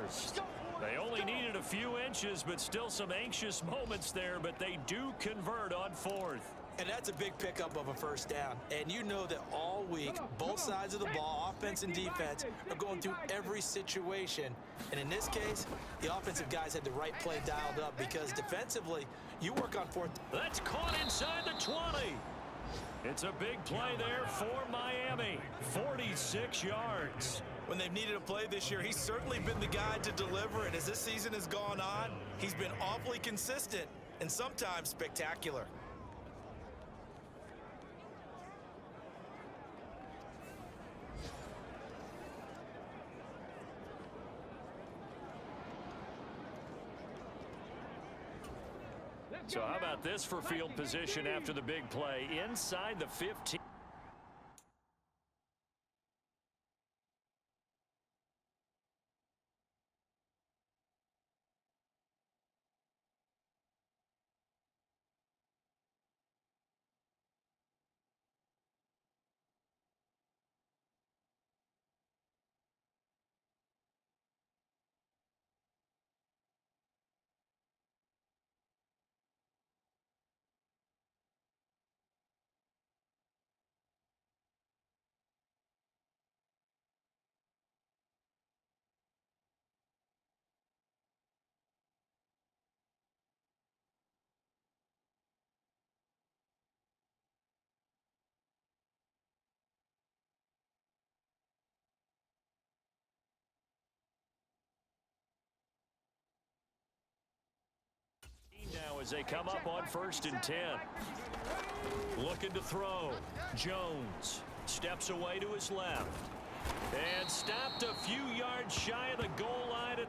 first. They only needed a few inches, but still some anxious moments there, but they do convert on fourth. And that's a big pickup of a first down. And you know that all week, both sides of the ball, offense and defense, are going through every situation. And in this case, the offensive guys had the right play dialed up because defensively, you work on fourth. That's caught inside the 20. It's a big play there for Miami. 46 yards. When they've needed a play this year, he's certainly been the guy to deliver. And as this season has gone on, he's been awfully consistent and sometimes spectacular. So how about this for field position after the big play? Inside the 15. Now as they come up on 1st and 10. Looking to throw. Jones steps away to his left. And stopped a few yards shy of the goal line.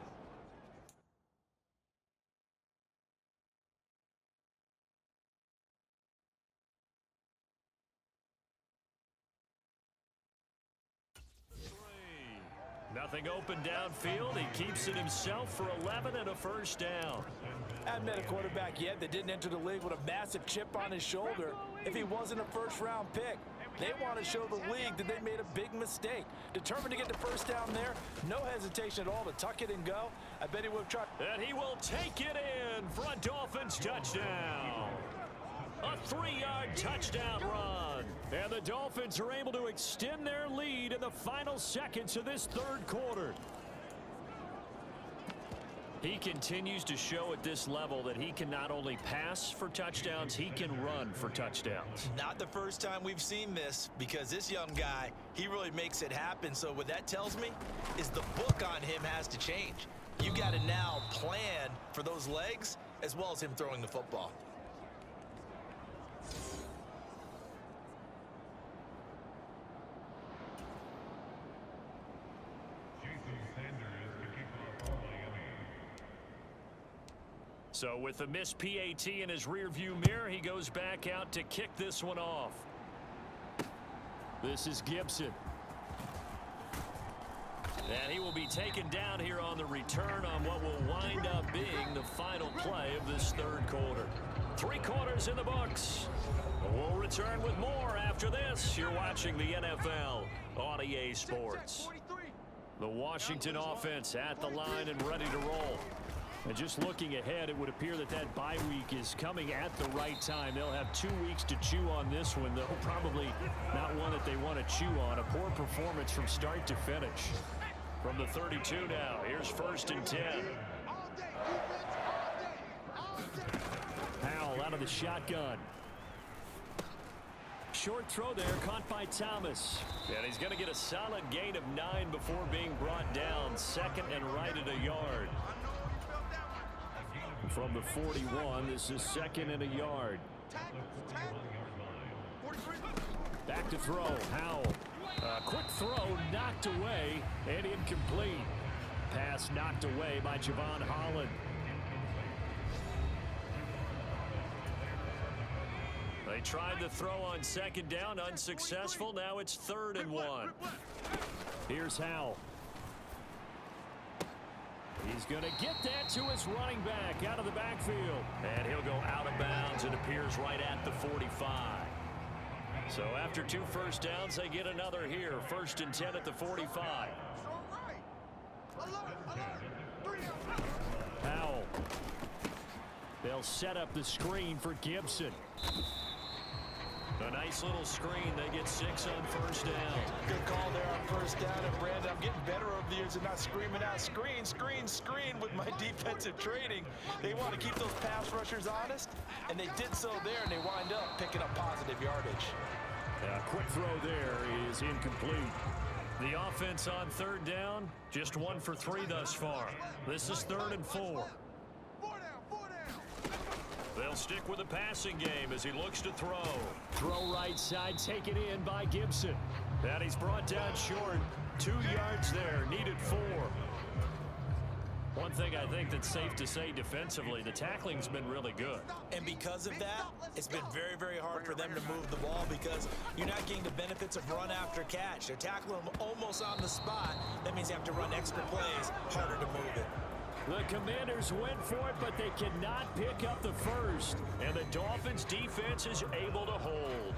Nothing open downfield. He keeps it himself for 11 and a first down. I haven't met a quarterback yet that didn't enter the league with a massive chip on his shoulder if he wasn't a first-round pick. They want to show the league that they made a big mistake. Determined to get the first down there. No hesitation at all to tuck it and go. I bet he would have tried. And he will take it in for a Dolphins touchdown. A 3-yard touchdown run. And the Dolphins are able to extend their lead in the final seconds of this third quarter. He continues to show at this level that he can not only pass for touchdowns, he can run for touchdowns. Not the first time we've seen this, because this young guy, he really makes it happen. So what that tells me is the book on him has to change. You got to now plan for those legs as well as him throwing the football. So with the missed PAT in his rearview mirror, he goes back out to kick this one off. This is Gibson. And he will be taken down here on the return on what will wind up being the final play of this third quarter. 3 quarters in the books. We'll return with more after this. You're watching the NFL on EA Sports. The Washington offense at the line and ready to roll. And just looking ahead, it would appear that that bye week is coming at the right time. They'll have 2 weeks to chew on this one, though probably not one that they want to chew on. A poor performance from start to finish. From the 32 now, here's 1st and 10. Howell out of the shotgun. Short throw there, caught by Thomas. And he's going to get a solid gain of 9 before being brought down. 2nd and right at a yard. From the 41, this is 2nd and a yard. Back to throw, Howell. Quick throw knocked away and incomplete. Pass knocked away by Javon Holland. They tried the throw on 2nd down, unsuccessful. Now it's 3rd and 1. Here's Howell. He's going to get that to his running back out of the backfield. And he'll go out of bounds. It appears right at the 45. So after 2 first downs, they get another here. 1st and 10 at the 45. They'll set up the screen for Gibson. A nice little screen. They get 6 on first down. Good call there on first down. And Brandon, I'm getting better over the years and not screaming out screen, screen, screen with my defensive training. They want to keep those pass rushers honest, and they did so there, and they wind up picking up positive yardage. A quick throw there is incomplete. The offense on third down, just 1 for 3 thus far. This is 3rd and 4. They'll stick with the passing game as he looks to throw. Throw right side, taken in by Gibson. And he's brought down short. 2 yards there, needed 4. One thing I think that's safe to say defensively, the tackling's been really good. And because of that, it's been very, very hard for them to move the ball because you're not getting the benefits of run after catch. They're tackling them almost on the spot. That means you have to run extra plays, harder to move it. The Commanders went for it, but they cannot pick up the first. And the Dolphins' defense is able to hold.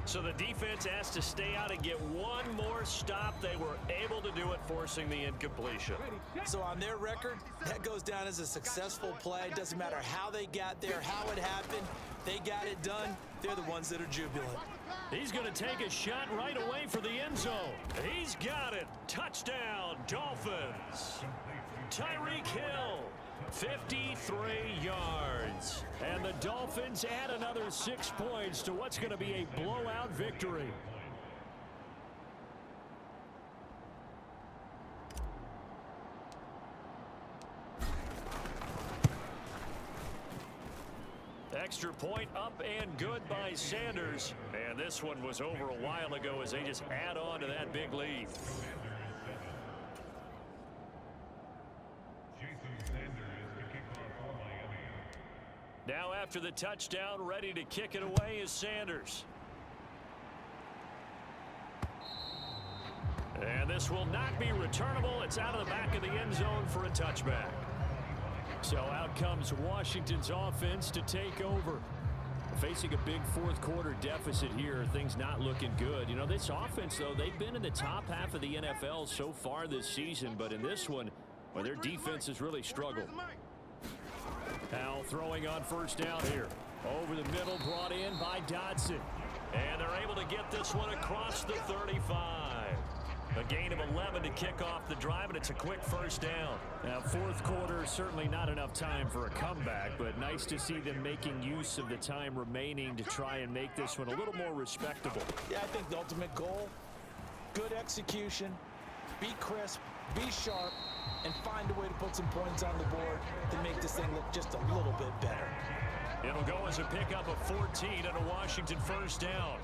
So the defense has to stay out and get one more stop. They were able to do it, forcing the incompletion. So on their record, that goes down as a successful play. It doesn't matter how they got there, how it happened. They got it done. They're the ones that are jubilant. He's going to take a shot right away for the end zone. He's got it. Touchdown, Dolphins. Tyreek Hill, 53 yards. And the Dolphins add another 6 points to what's going to be a blowout victory. Extra point up and good by Sanders. And this one was over a while ago as they just add on to that big lead. Now after the touchdown, ready to kick it away is Sanders. And this will not be returnable. It's out of the back of the end zone for a touchback. So out comes Washington's offense to take over. Facing a big fourth quarter deficit here, things not looking good. You know, this offense, though, they've been in the top half of the NFL so far this season, but in this one, well, their defense has really struggled. Now throwing on first down here. Over the middle, brought in by Dodson. And they're able to get this one across the 35. A gain of 11 to kick off the drive, and it's a quick first down. Now, fourth quarter, certainly not enough time for a comeback, but nice to see them making use of the time remaining to try and make this one a little more respectable. Yeah, I think the ultimate goal, good execution, be crisp, be sharp, and find a way to put some points on the board to make this thing look just a little bit better. It'll go as a pickup of 14 and a Washington first down.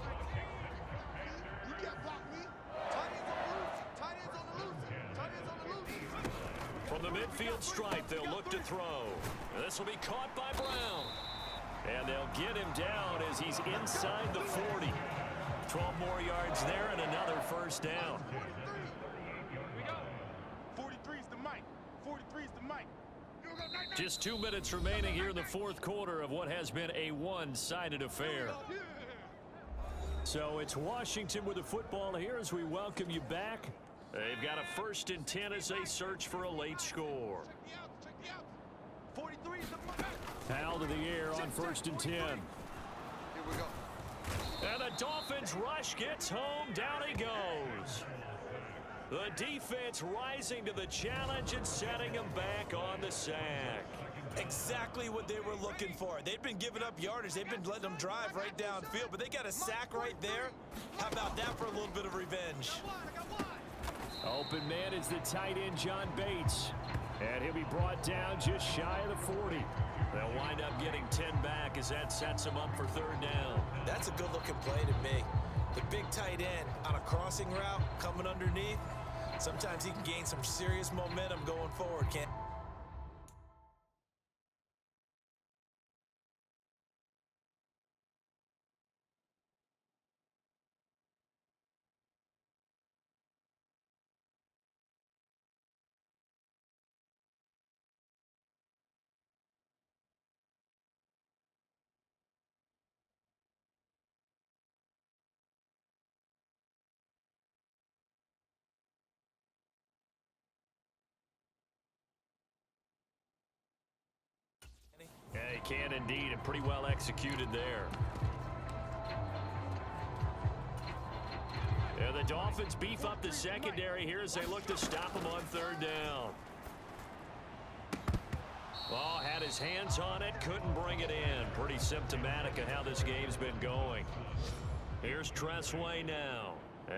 From the midfield stripe, they'll look to throw. This will be caught by Brown. And they'll get him down as he's inside the 40. 12 more yards there and another first down. Just 2 minutes remaining here in the fourth quarter of what has been a one-sided affair. So it's Washington with the football here as we welcome you back. They've got a 1st and 10 as they search for a late score. Foul to the air on 1st and 10. And the Dolphins rush gets home. Down he goes. The defense rising to the challenge and setting him back on the sack. Exactly what they were looking for. They've been giving up yardage. They've been letting them drive right downfield, but they got a sack right there. How about that for a little bit of revenge? Open man is the tight end, John Bates. And he'll be brought down just shy of the 40. They'll wind up getting 10 back as that sets them up for 3rd down. That's a good-looking play to me. The big tight end on a crossing route coming underneath. Sometimes he can gain some serious momentum going forward, can't can indeed, and pretty well executed there. Yeah, the Dolphins beef up the secondary here as they look to stop him on third down. Oh, had his hands on it, couldn't bring it in. Pretty symptomatic of how this game's been going. Here's Tressway now,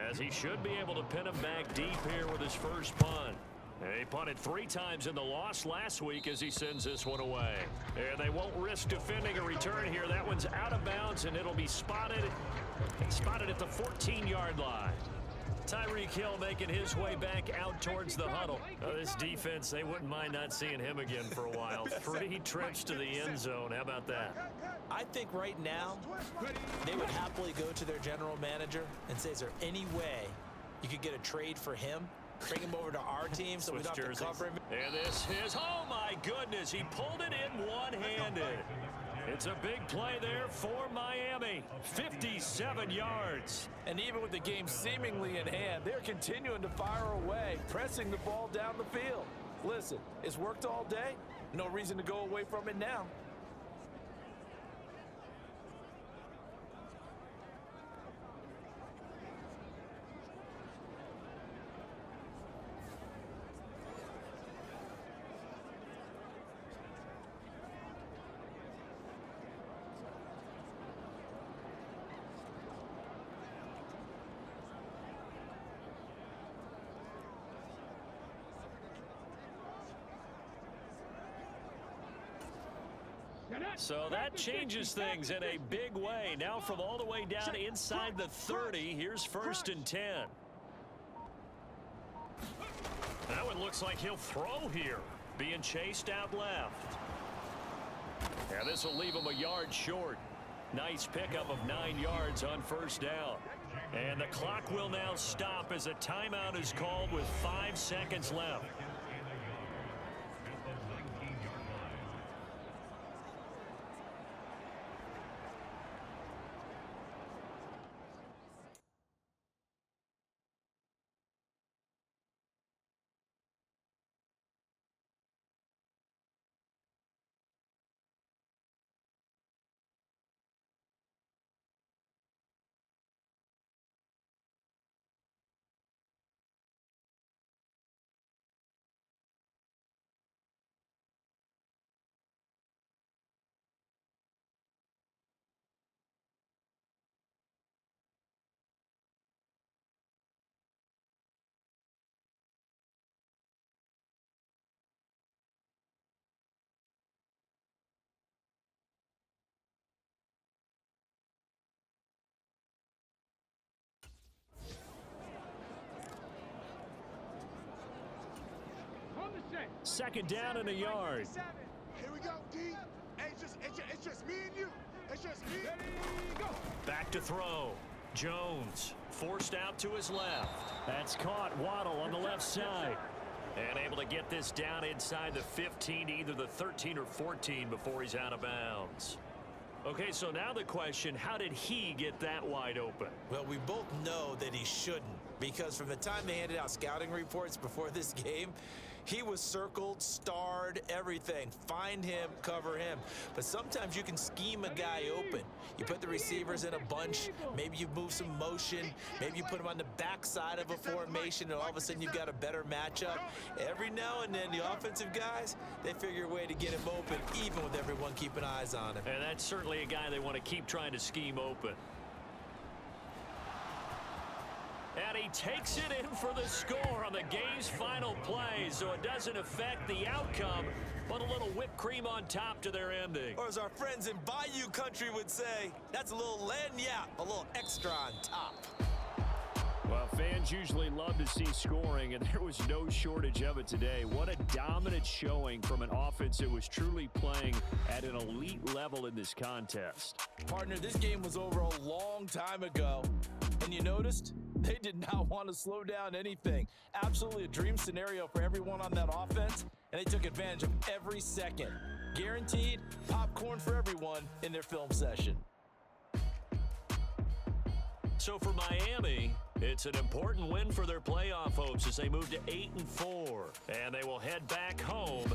as he should be able to pin him back deep here with his first punt. He punted 3 times in the loss last week as he sends this one away. And they won't risk defending a return here. That one's out of bounds, and it'll be spotted at the 14-yard line. Tyreek Hill making his way back out towards the huddle. This defense, they wouldn't mind not seeing him again for a while. 3 trips to the end zone. How about that? I think right now they would happily go to their general manager and say, is there any way you could get a trade for him? Bring him over to our team so we don't have to cover him. And this is, oh my goodness, he pulled it in one-handed. It's a big play there for Miami. 57 yards. And even with the game seemingly in hand, they're continuing to fire away, pressing the ball down the field. Listen, it's worked all day. No reason to go away from it now. So that changes things in a big way. Now from all the way down inside the 30, here's 1st and 10. That one looks like he'll throw here. Being chased out left. Yeah, this will leave him a yard short. Nice pickup of 9 yards on 1st down. And the clock will now stop as a timeout is called with 5 seconds left. Second down and a yard. Here we go, D. Hey, it's just me and you. It's just me. Go. Back to throw. Jones forced out to his left. That's caught. Waddle on the left side. And able to get this down inside the 15, either the 13 or 14 before he's out of bounds. Okay, so now the question, how did he get that wide open? Well, we both know that he shouldn't, because from the time they handed out scouting reports before this game, he was circled, starred, everything. Find him, cover him. But sometimes you can scheme a guy open. You put the receivers in a bunch. Maybe you move some motion. Maybe you put them on the backside of a formation, and all of a sudden you've got a better matchup. Every now and then, the offensive guys, they figure a way to get him open, even with everyone keeping eyes on him. And that's certainly a guy they want to keep trying to scheme open. And he takes it in for the score on the game's final play, so it doesn't affect the outcome, but a little whipped cream on top to their ending. Or as our friends in Bayou Country would say, that's a little lagniappe, a little extra on top. Well, fans usually love to see scoring, and there was no shortage of it today. What a dominant showing from an offense that was truly playing at an elite level in this contest. Partner, this game was over a long time ago, and you noticed they did not want to slow down anything. Absolutely a dream scenario for everyone on that offense, and they took advantage of every second. Guaranteed popcorn for everyone in their film session. So for Miami, it's an important win for their playoff hopes as they move to 8-4, and they will head back home